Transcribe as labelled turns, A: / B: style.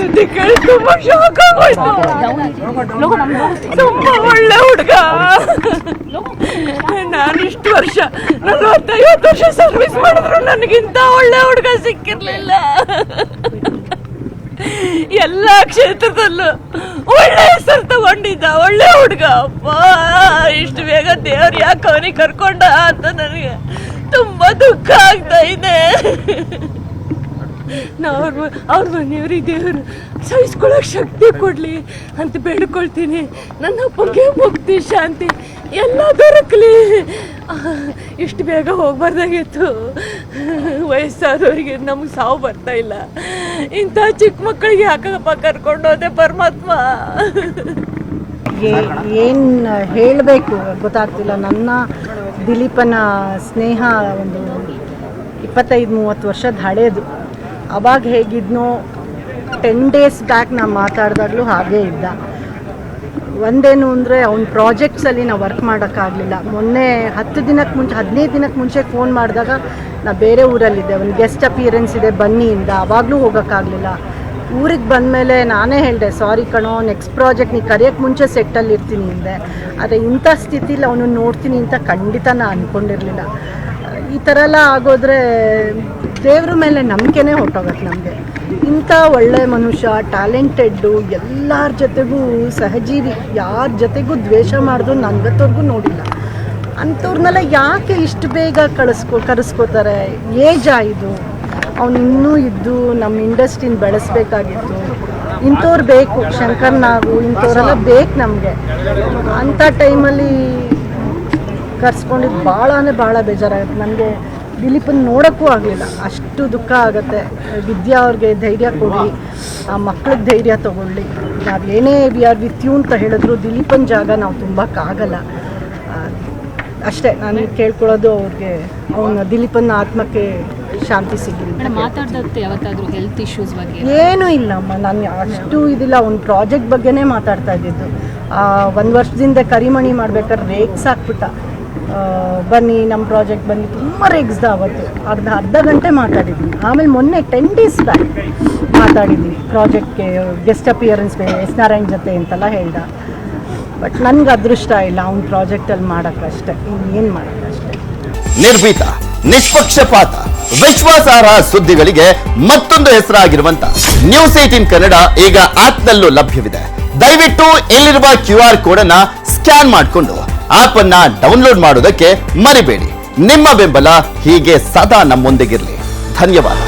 A: ಅಂತ ಕೇಳಿ ತುಂಬಾ ಶಾಕ್ ಆಗೋಯ್ತು. ತುಂಬಾ ಒಳ್ಳೆ ಹುಡುಗ. ನಾನು ಇಷ್ಟು ವರ್ಷ 40-50 ವರ್ಷ ಸರ್ವಿಸ್ ಮಾಡಿದ್ರು ನನಗಿಂತ ಒಳ್ಳೆ ಹುಡುಗ ಸಿಕ್ಕಿರ್ಲಿಲ್ಲ. ಎಲ್ಲಾ ಕ್ಷೇತ್ರದಲ್ಲೂ ಒಳ್ಳೆ ಹೆಸರು ತಗೊಂಡಿದ್ದ ಒಳ್ಳೆ ಹುಡುಗ. ಅಪ್ಪ, ಇಷ್ಟು ಬೇಗ ದೇವ್ರು ಯಾಕೆ ಅವನಿಗೆ ಕರ್ಕೊಂಡ ಅಂತ ನನಗೆ ತುಂಬಾ ದುಃಖ ಆಗ್ತಾ ಇದೆ. ಅವ್ರ ಮನೆಯವ್ರಿಗೆ ದೇವರು ಸಹಿಸ್ಕೊಳ್ಳೋಕೆ ಶಕ್ತಿ ಕೊಡ್ಲಿ ಅಂತ ಬೇಡ್ಕೊಳ್ತೀನಿ. ನನ್ನ ಅಪ್ಪಗೆ ಮುಕ್ತಿ ಶಾಂತಿ ಎಲ್ಲ ದೊರಕಲಿ. ಇಷ್ಟು ಬೇಗ ಹೋಗ್ಬಾರ್ದಾಗಿತ್ತು. ವಯಸ್ಸಾದವರಿಗೆ ನಮ್ಗೆ ಸಾವು ಬರ್ತಾ ಇಲ್ಲ. ಇಂಥ ಚಿಕ್ಕ ಮಕ್ಕಳಿಗೆ ಯಾಕಪ್ಪ ಕರ್ಕೊಂಡು ಹೋದೆ ಪರಮಾತ್ಮ?
B: ಏನು ಹೇಳಬೇಕು ಗೊತ್ತಾಗ್ತಿಲ್ಲ. ನನ್ನ ದಿಲೀಪನ ಸ್ನೇಹ ಒಂದು 25-30 ವರ್ಷದ ಹಳೇದು. ಅವಾಗ ಹೇಗಿದ್ನೋ 10 ಡೇಸ್ ಬ್ಯಾಕ್ ನಾನು ಮಾತಾಡಿದಾಗಲೂ ಹಾಗೇ ಇದ್ದ. ಒಂದೇನು ಅಂದರೆ ಅವ್ನ ಪ್ರಾಜೆಕ್ಟ್ಸಲ್ಲಿ ನಾವು ವರ್ಕ್ ಮಾಡೋಕ್ಕಾಗಲಿಲ್ಲ. ಮೊನ್ನೆ 15 ದಿನಕ್ಕೆ ಮುಂಚೆ ಫೋನ್ ಮಾಡಿದಾಗ ನಾ ಬೇರೆ ಊರಲ್ಲಿದ್ದೆ, ಒಂದು ಗೆಸ್ಟ್ ಅಪಿಯರೆನ್ಸ್ ಇದೆ ಬನ್ನಿಯಿಂದ. ಆವಾಗಲೂ ಹೋಗೋಕ್ಕಾಗಲಿಲ್ಲ. ಊರಿಗೆ ಬಂದಮೇಲೆ ನಾನೇ ಹೇಳಿದೆ, ಸಾರಿ ಕಣೋ, ನೆಕ್ಸ್ಟ್ ಪ್ರಾಜೆಕ್ಟ್ ನೀ ಕರೆಯೋಕ್ಕೆ ಮುಂಚೆ ಸೆಟ್ಟಲ್ಲಿ ಇರ್ತೀನಿ ಹಿಂದೆ. ಆದರೆ ಇಂಥ ಸ್ಥಿತಿಲಿ ಅವನು ನೋಡ್ತೀನಿ ಅಂತ ಖಂಡಿತ ನಾನು ಅಂದ್ಕೊಂಡಿರಲಿಲ್ಲ. ಈ ಥರ ಎಲ್ಲ ಆಗೋದ್ರೆ ದೇವ್ರ ಮೇಲೆ ನಂಬಿಕೆನೇ ಹೊಟ್ಟೋಗುತ್ತೆ ನಮಗೆ. ಇಂಥ ಒಳ್ಳೆ ಮನುಷ್ಯ, ಟ್ಯಾಲೆಂಟೆಡ್ಡು, ಎಲ್ಲರ ಜೊತೆಗೂ ಸಹಜೀವಿ, ಯಾರ ಜೊತೆಗೂ ದ್ವೇಷ ಮಾಡೋದು ನನಗತ್ತವ್ರಿಗೂ ನೋಡಿಲ್ಲ. ಅಂಥವ್ರನ್ನೆಲ್ಲ ಯಾಕೆ ಇಷ್ಟು ಬೇಗ ಕರೆಸ್ಕೋತಾರೆ? ಏಜ್ ಆಯಿತು, ಅವನು ಇನ್ನೂ ಇದ್ದು ನಮ್ಮ ಇಂಡಸ್ಟ್ರಿನ ಬೆಳೆಸ್ಬೇಕಾಗಿತ್ತು. ಇಂಥವ್ರು ಬೇಕು, ಶಂಕರ್ ನಾಗು ಇಂಥವರೆಲ್ಲ ಬೇಕು ನಮಗೆ. ಅಂಥ ಟೈಮಲ್ಲಿ ಕರ್ಸ್ಕೊಂಡಿದ್ದು ಭಾಳ ಬೇಜಾರಾಗುತ್ತೆ ನನಗೆ. ದಿಲೀಪನ್ ನೋಡೋಕ್ಕೂ ಆಗಲಿಲ್ಲ, ಅಷ್ಟು ದುಃಖ ಆಗುತ್ತೆ. ವಿದ್ಯಾ ಅವ್ರಿಗೆ ಧೈರ್ಯ ಕೊಡಲಿ, ಆ ಮಕ್ಳಿಗೆ ಧೈರ್ಯ ತೊಗೊಳ್ಳಿ. ನಾವು ಏನೇ ವಿ ಆರ್ ವಿತ್ ಯು ಅಂತ ಹೇಳಿದ್ರು ದಿಲೀಪನ್ ಜಾಗ ನಾವು ತುಂಬಕ್ಕಾಗಲ್ಲ. ಅಷ್ಟೇ ನಾನು ಕೇಳ್ಕೊಳ್ಳೋದು ಅವ್ರಿಗೆ, ಅವನ ದಿಲೀಪನ ಆತ್ಮಕ್ಕೆ ಶಾಂತಿ ಸಿಗಲಿ.
C: ಹೆಲ್ತ್ ಇಶ್ಯೂಸ್ ಬಗ್ಗೆ
B: ಏನೂ ಇಲ್ಲಮ್ಮ, ನಾನು ಅಷ್ಟು ಇದಿಲ್ಲ. ಒಂದು ಪ್ರಾಜೆಕ್ಟ್ ಬಗ್ಗೆನೇ ಮಾತಾಡ್ತಾ ಇದ್ದಿದ್ದು. 1 ವರ್ಷದಿಂದ ಕರಿಮಣಿ ಮಾಡ್ಬೇಕಾದ್ರೆ ರೇಗ್ಸ್ ಹಾಕ್ಬಿಟ್ಟ, ಬನ್ನಿ ನಮ್ಮ ಪ್ರಾಜೆಕ್ಟ್ ಬನ್ನಿ, ತುಂಬ ರೇಗ್ಸ್ದ. ಅವತ್ತು ಅರ್ಧ ಗಂಟೆ ಮಾತಾಡಿದ್ವಿ. ಆಮೇಲೆ ಮೊನ್ನೆ 10 ಡೇಸ್ ಬ್ಯಾಕ್ ಮಾತಾಡಿದ್ವಿ ಪ್ರಾಜೆಕ್ಟ್ಗೆ ಗೆಸ್ಟ್ ಅಪಿಯರೆನ್ಸ್ ಎಸ್ ನಾರಾಯಣ್ ಜೊತೆ ಅಂತೆಲ್ಲ ಹೇಳ್ದ. ಬಟ್ ನನಗೆ ಅದೃಷ್ಟ ಇಲ್ಲ ಅವ್ನ ಪ್ರಾಜೆಕ್ಟಲ್ಲಿ ಮಾಡೋಕ್ಕಷ್ಟೇ, ಏನು ಮಾಡೋಕ್ಕಷ್ಟೇ.
D: ನಿರ್ಭೀತ, ನಿಷ್ಪಕ್ಷಪಾತ, ವಿಶ್ವಾಸಾರ್ಹ ಸುದ್ದಿಗಳಿಗೆ ಮತ್ತೊಂದು ಹೆಸರಾಗಿರುವಂತ ನ್ಯೂಸ್ 18 ಕನ್ನಡ ಈಗ ಆಪ್ನಲ್ಲೂ ಲಭ್ಯವಿದೆ. ದಯವಿಟ್ಟು ಇಲ್ಲಿರುವ QR ಕೋಡ್ ಅನ್ನ ಸ್ಕ್ಯಾನ್ ಮಾಡಿಕೊಂಡು ಆಪ್ ಅನ್ನ ಡೌನ್ಲೋಡ್ ಮಾಡೋದಕ್ಕೆ ಮರಿಬೇಡಿ. ನಿಮ್ಮ ಬೆಂಬಲ ಹೀಗೆ ಸದಾ ನಮ್ಮೊಂದಿಗಿರಲಿ. ಧನ್ಯವಾದ.